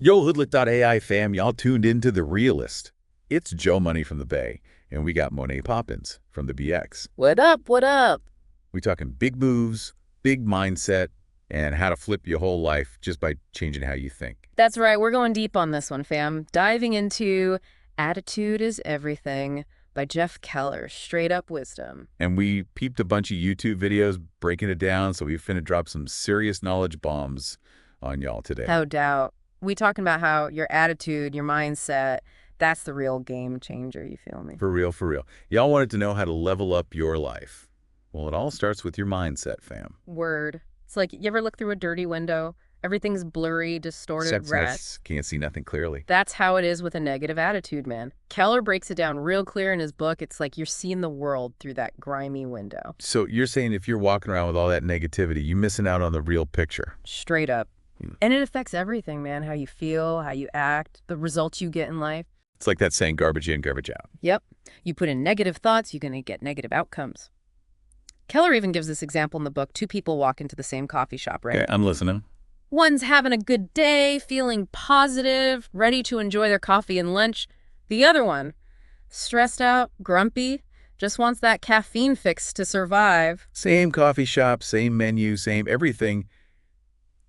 Yo, Hoodlet.ai fam, y'all tuned into The Realist. It's Joe Money from the Bay, and we got Monet Poppins from the BX. What up? What up? We talking big moves, big mindset, and how to flip your whole life just by changing how you think. That's right. We're going deep on this one, fam. Diving into Attitude is Everything by Jeff Keller. Straight up wisdom. And we peeped a bunch of YouTube videos breaking it down, so we finna drop some serious knowledge bombs on y'all today. No doubt. We talking about how your attitude, your mindset, that's the real game changer, you feel me? For real, for real. Y'all wanted to know how to level up your life. Well, it all starts with your mindset, fam. Word. It's like, you ever look through a dirty window? Everything's blurry, distorted, red. Can't see nothing clearly. That's how it is with a negative attitude, man. Keller breaks it down real clear in his book. It's like you're seeing the world through that grimy window. So you're saying if you're walking around with all that negativity, you're missing out on the real picture. Straight up. And it affects everything, man. How you feel, how you act, the results you get in life. It's like that saying, garbage in, garbage out. Yep. You put in negative thoughts, you're going to get negative outcomes. Keller even gives this example in the book. Two people walk into the same coffee shop, right? Okay, I'm listening. One's having a good day, feeling positive, ready to enjoy their coffee and lunch. The other one, stressed out, grumpy, just wants that caffeine fix to survive. Same coffee shop, same menu, same everything,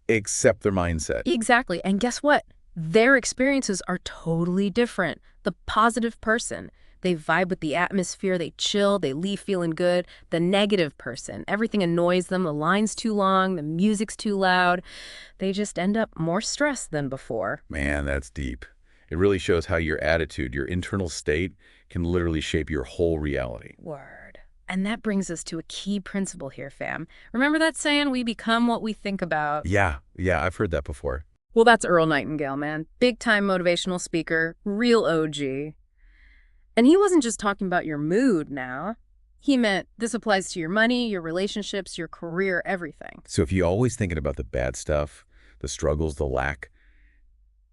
except their mindset. Exactly. And guess what? Their experiences are totally different. The positive person, they vibe with the atmosphere, they chill, they leave feeling good. The negative person, everything annoys them, the line's too long, the music's too loud. They just end up more stressed than before. Man, that's deep. It really shows how your attitude, your internal state, can literally shape your whole reality. Word. And that brings us to a key principle here, fam. Remember that saying, we become what we think about? Yeah, I've heard that before. Well, that's Earl Nightingale, man. Big-time motivational speaker, real OG. And he wasn't just talking about your mood now. He meant this applies to your money, your relationships, your career, everything. So if you're always thinking about the bad stuff, the struggles, the lack,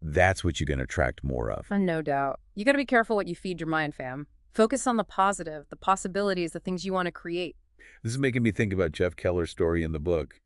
that's what you're going to attract more of. No doubt. You got to be careful what you feed your mind, fam. Focus on the positive, the possibilities, the things you want to create. This is making me think about Jeff Keller's story in the book.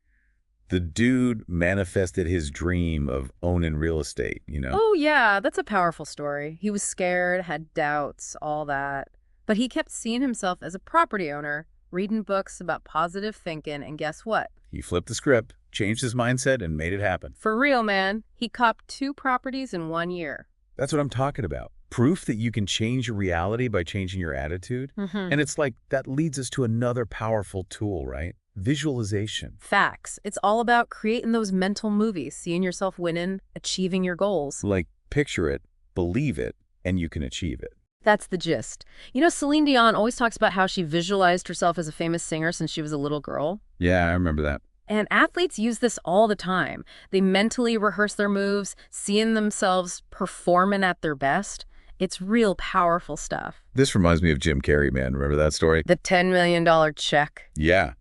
The dude manifested his dream of owning real estate, you know? Oh, yeah, that's a powerful story. He was scared, had doubts, all that. But he kept seeing himself as a property owner, reading books about positive thinking, and guess what? He flipped the script, changed his mindset, and made it happen. For real, man. He copped 2 properties in 1 year. That's what I'm talking about. Proof that you can change your reality by changing your attitude. And it's like that leads us to another powerful tool, right? Visualization. Facts. It's all about creating those mental movies, seeing yourself winning, achieving your goals. Like, picture it, believe it, and you can achieve it. That's the gist. You know, Celine Dion always talks about how she visualized herself as a famous singer since she was a little girl. Yeah, I remember that. And athletes use this all the time. They mentally rehearse their moves, seeing themselves performing at their best. It's real powerful stuff. This reminds me of Jim Carrey, man. Remember that story? The $10 million check. Yeah.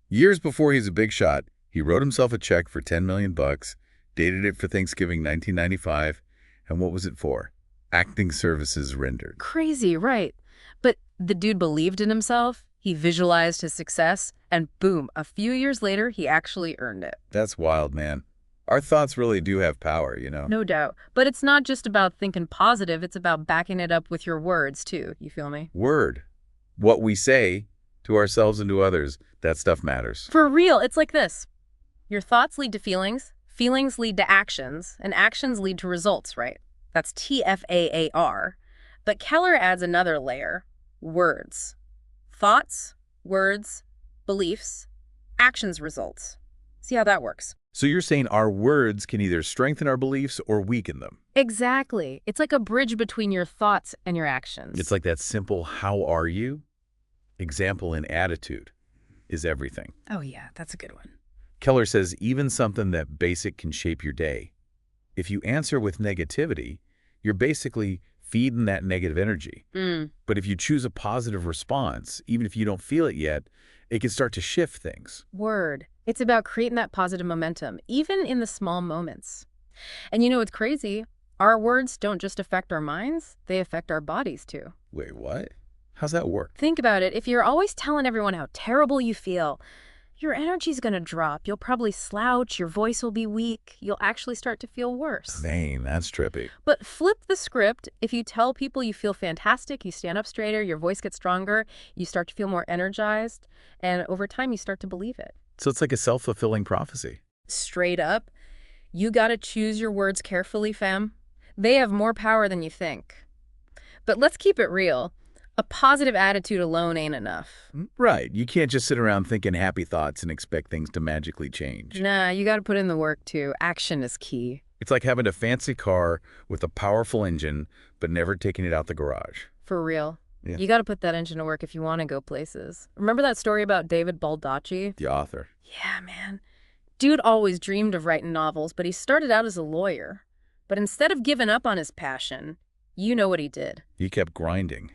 Years before he's a big shot, he wrote himself a check for $10 million, dated it for Thanksgiving 1995, and what was it for? Acting services rendered. Crazy, right? But the dude believed in himself, he visualized his success, and boom, a few years later, he actually earned it. That's wild, man. Our thoughts really do have power, you know? No doubt. But it's not just about thinking positive, it's about backing it up with your words, too. You feel me? Word. What we say to ourselves and to others, that stuff matters. For real, it's like this. Your thoughts lead to feelings, feelings lead to actions, and actions lead to results, right? That's TFAAR. But Keller adds another layer, words. Thoughts, words, beliefs, actions, results. See how that works? So you're saying our words can either strengthen our beliefs or weaken them. Exactly. It's like a bridge between your thoughts and your actions. It's like that simple, how are you? Example in attitude is everything. Oh yeah, that's a good one. Keller says even something that basic can shape your day. If you answer with negativity, you're basically feeding that negative energy. But if you choose a positive response, even if you don't feel it yet, it can start to shift things. Word. It's about creating that positive momentum, even in the small moments. And you know what's crazy? Our words don't just affect our minds, they affect our bodies too. Wait, what? How's that work? Think about it. If you're always telling everyone how terrible you feel, your energy's going to drop. You'll probably slouch, your voice will be weak, you'll actually start to feel worse. Dang, that's trippy. But flip the script. If you tell people you feel fantastic, you stand up straighter, your voice gets stronger, you start to feel more energized, and over time you start to believe it. So it's like a self-fulfilling prophecy. Straight up, you got to choose your words carefully, fam. They have more power than you think. But let's keep it real. A positive attitude alone ain't enough. Right. You can't just sit around thinking happy thoughts and expect things to magically change. Nah, you got to put in the work too. Action is key. It's like having a fancy car with a powerful engine, but never taking it out the garage. For real. Yeah. You got to put that engine to work if you want to go places. Remember that story about David Baldacci? The author. Yeah, man. Dude always dreamed of writing novels, but he started out as a lawyer. But instead of giving up on his passion, you know what he did. He kept grinding,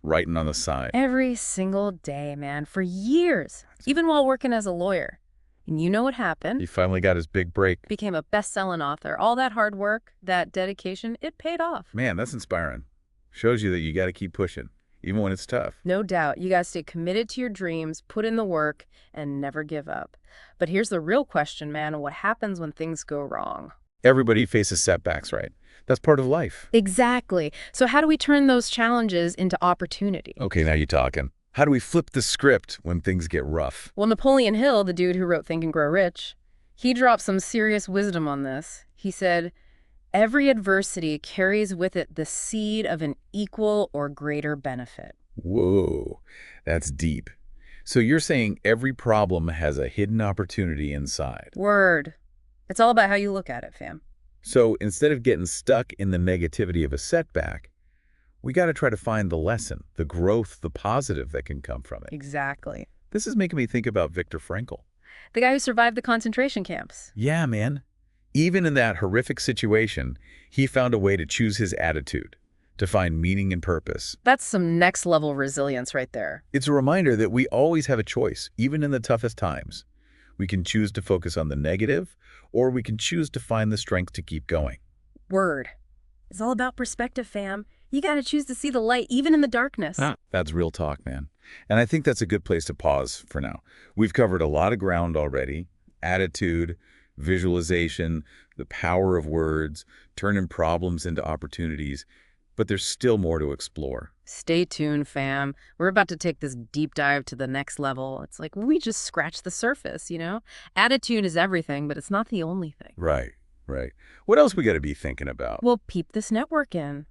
writing on the side. Every single day, man, for years, even while working as a lawyer. And you know what happened? He finally got his big break. Became a best-selling author. All that hard work, that dedication, it paid off. Man, that's inspiring. Shows you that you got to keep pushing, even when it's tough. No doubt. You gotta stay committed to your dreams, put in the work, and never give up. But here's the real question, man. What happens when things go wrong? Everybody faces setbacks, right? That's part of life. Exactly. So how do we turn those challenges into opportunity? Okay, now you're talking. How do we flip the script when things get rough? Well, Napoleon Hill, the dude who wrote Think and Grow Rich, he dropped some serious wisdom on this. He said, every adversity carries with it the seed of an equal or greater benefit. Whoa, that's deep. So you're saying every problem has a hidden opportunity inside. Word. It's all about how you look at it, fam. So instead of getting stuck in the negativity of a setback, we got to try to find the lesson, the growth, the positive that can come from it. Exactly. This is making me think about Viktor Frankl. The guy who survived the concentration camps. Yeah, man. Even in that horrific situation, he found a way to choose his attitude, to find meaning and purpose. That's some next-level resilience right there. It's a reminder that we always have a choice, even in the toughest times. We can choose to focus on the negative, or we can choose to find the strength to keep going. Word. It's all about perspective, fam. You gotta choose to see the light, even in the darkness. That's real talk, man. And I think that's a good place to pause for now. We've covered a lot of ground already. Attitude, visualization, the power of words, turning problems into opportunities. But there's still more to explore. Stay tuned, fam. We're about to take this deep dive to the next level. It's like we just scratched the surface, you know? Attitude is everything, but it's not the only thing. Right, right. What else we got to be thinking about? Well, peep this network in.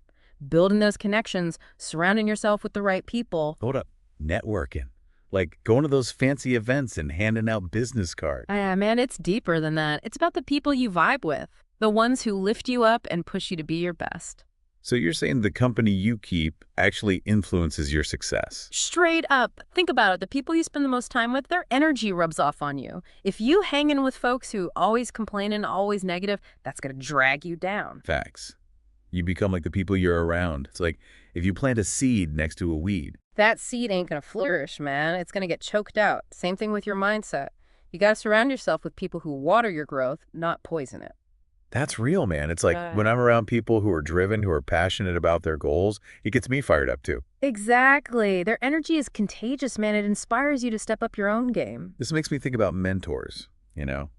Building those connections, surrounding yourself with the right people. Hold up. Networking. Like going to those fancy events and handing out business cards. Yeah, man, it's deeper than that. It's about the people you vibe with, the ones who lift you up and push you to be your best. So you're saying the company you keep actually influences your success? Straight up. Think about it. The people you spend the most time with, their energy rubs off on you. If you hang in with folks who always complaining, always negative, that's going to drag you down. Facts. You become like the people you're around. It's like if you plant a seed next to a weed. That seed ain't going to flourish, man. It's going to get choked out. Same thing with your mindset. You got to surround yourself with people who water your growth, not poison it. That's real, man. It's like when I'm around people who are driven, who are passionate about their goals, it gets me fired up too. Exactly. Their energy is contagious, man. It inspires you to step up your own game. This makes me think about mentors, you know?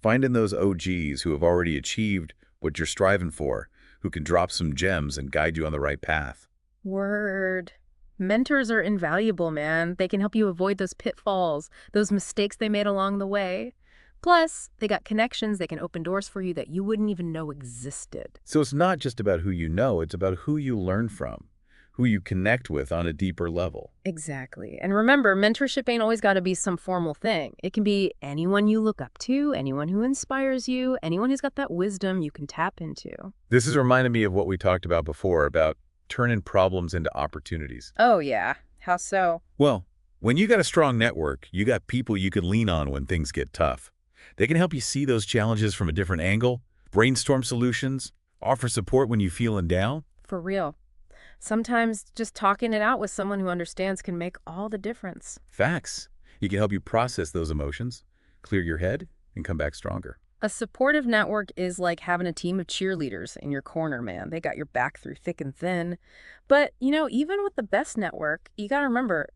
Finding those OGs who have already achieved what you're striving for, who can drop some gems and guide you on the right path. Word. Mentors are invaluable, man. They can help you avoid those pitfalls, those mistakes they made along the way. Plus, they got connections that can open doors for you that you wouldn't even know existed. So it's not just about who you know, it's about who you learn from, who you connect with on a deeper level. Exactly. And remember, mentorship ain't always got to be some formal thing. It can be anyone you look up to, anyone who inspires you, anyone who's got that wisdom you can tap into. This is reminding me of what we talked about before, about turning problems into opportunities. Oh, yeah. How so? Well, when you got a strong network, you got people you can lean on when things get tough. They can help you see those challenges from a different angle, brainstorm solutions, offer support when you're feeling down. For real. Sometimes just talking it out with someone who understands can make all the difference. Facts. He can help you process those emotions, clear your head, and come back stronger. A supportive network is like having a team of cheerleaders in your corner, man. They got your back through thick and thin. But, you know, even with the best network, you got to remember,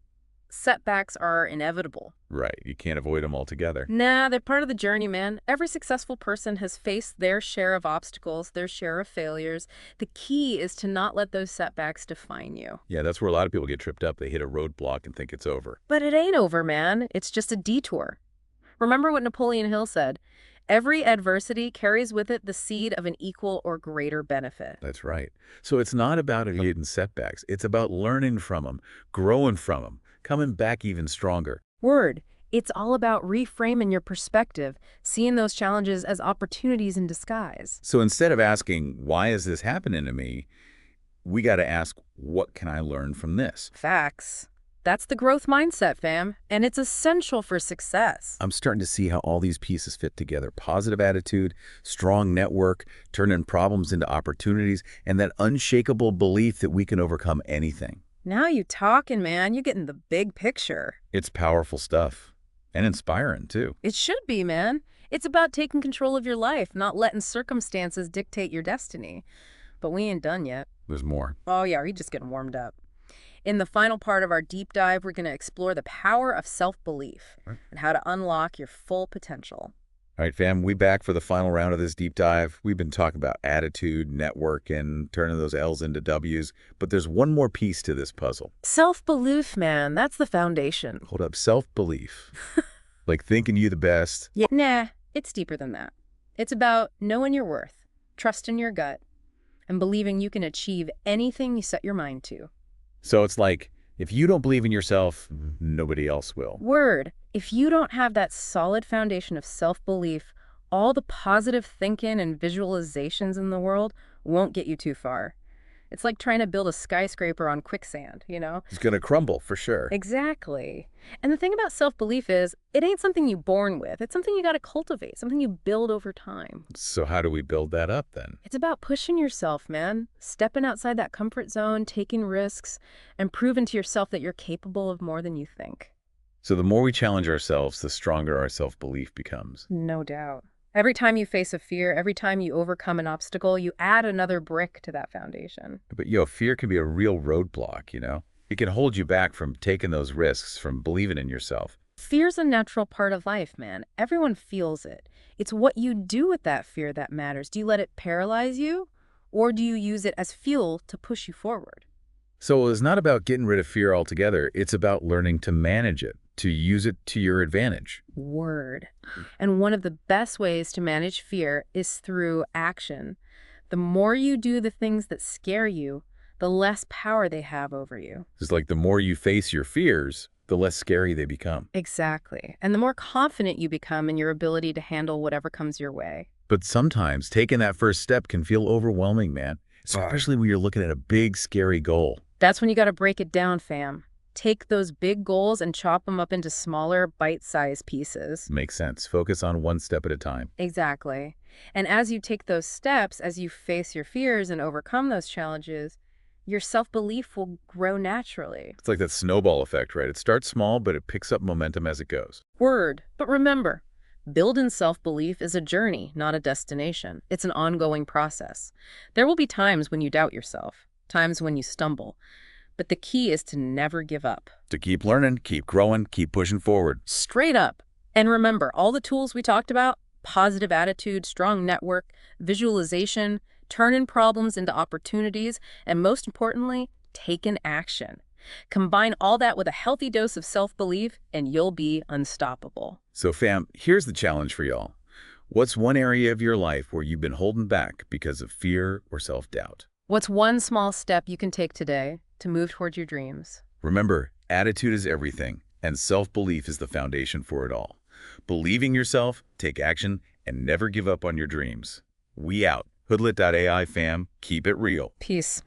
Setbacks are inevitable. Right, you can't avoid them altogether. Nah, they're part of the journey, man. Every successful person has faced their share of obstacles, their share of failures. The key is to not let those setbacks define you. Yeah, that's where a lot of people get tripped up. They hit a roadblock and think it's over. But it ain't over, man. It's just a detour. Remember what Napoleon Hill said? Every adversity carries with it the seed of an equal or greater benefit. That's right. So it's not about avoiding setbacks. It's about learning from them, growing from them, coming back even stronger. Word. It's all about reframing your perspective, seeing those challenges as opportunities in disguise. So instead of asking, why is this happening to me, we got to ask, what can I learn from this? Facts. That's the growth mindset, fam, and it's essential for success. I'm starting to see how all these pieces fit together. Positive attitude, strong network, turning problems into opportunities, and that unshakable belief that we can overcome anything. Now you talking, man. You're getting the big picture. It's powerful stuff. And inspiring, too. It should be, man. It's about taking control of your life, not letting circumstances dictate your destiny. But we ain't done yet. There's more. Oh, yeah, we're just getting warmed up. In the final part of our deep dive, we're going to explore the power of self-belief and how to unlock your full potential. All right, fam, we back for the final round of this deep dive. We've been talking about attitude, network, and turning those L's into W's, but there's one more piece to this puzzle. Self-belief, man, that's the foundation. Hold up, self-belief. Like thinking you the best. Yeah, nah, it's deeper than that. It's about knowing your worth, trusting your gut, and believing you can achieve anything you set your mind to. So it's like, if you don't believe in yourself, nobody else will. Word. If you don't have that solid foundation of self-belief, all the positive thinking and visualizations in the world won't get you too far. It's like trying to build a skyscraper on quicksand, you know? It's going to crumble, for sure. Exactly. And the thing about self-belief is, it ain't something you're born with. It's something you got to cultivate, something you build over time. So how do we build that up, then? It's about pushing yourself, man. Stepping outside that comfort zone, taking risks, and proving to yourself that you're capable of more than you think. So the more we challenge ourselves, the stronger our self-belief becomes. No doubt. Every time you face a fear, every time you overcome an obstacle, you add another brick to that foundation. But, fear can be a real roadblock, you know? It can hold you back from taking those risks, from believing in yourself. Fear's a natural part of life, man. Everyone feels it. It's what you do with that fear that matters. Do you let it paralyze you, or do you use it as fuel to push you forward? So it's not about getting rid of fear altogether. It's about learning to manage it, to use it to your advantage. Word. And one of the best ways to manage fear is through action. The more you do the things that scare you, the less power they have over you. It's like the more you face your fears, the less scary they become. Exactly. And the more confident you become in your ability to handle whatever comes your way. But sometimes taking that first step can feel overwhelming, man. Especially when you're looking at a big, scary goal. That's when you got to break it down, fam. Take those big goals and chop them up into smaller, bite-sized pieces. Makes sense. Focus on one step at a time. Exactly. And as you take those steps, as you face your fears and overcome those challenges, your self-belief will grow naturally. It's like that snowball effect, right? It starts small, but it picks up momentum as it goes. Word. But remember, building self-belief is a journey, not a destination. It's an ongoing process. There will be times when you doubt yourself, times when you stumble. But the key is to never give up. To keep learning, keep growing, keep pushing forward. Straight up. And remember, all the tools we talked about, positive attitude, strong network, visualization, turning problems into opportunities, and most importantly, taking action. Combine all that with a healthy dose of self-belief, and you'll be unstoppable. So fam, here's the challenge for y'all. What's one area of your life where you've been holding back because of fear or self-doubt? What's one small step you can take today to move toward your dreams? Remember, attitude is everything, and self-belief is the foundation for it all. Believe in yourself, take action, and never give up on your dreams. We out. Hoodlit.ai fam, keep it real. Peace.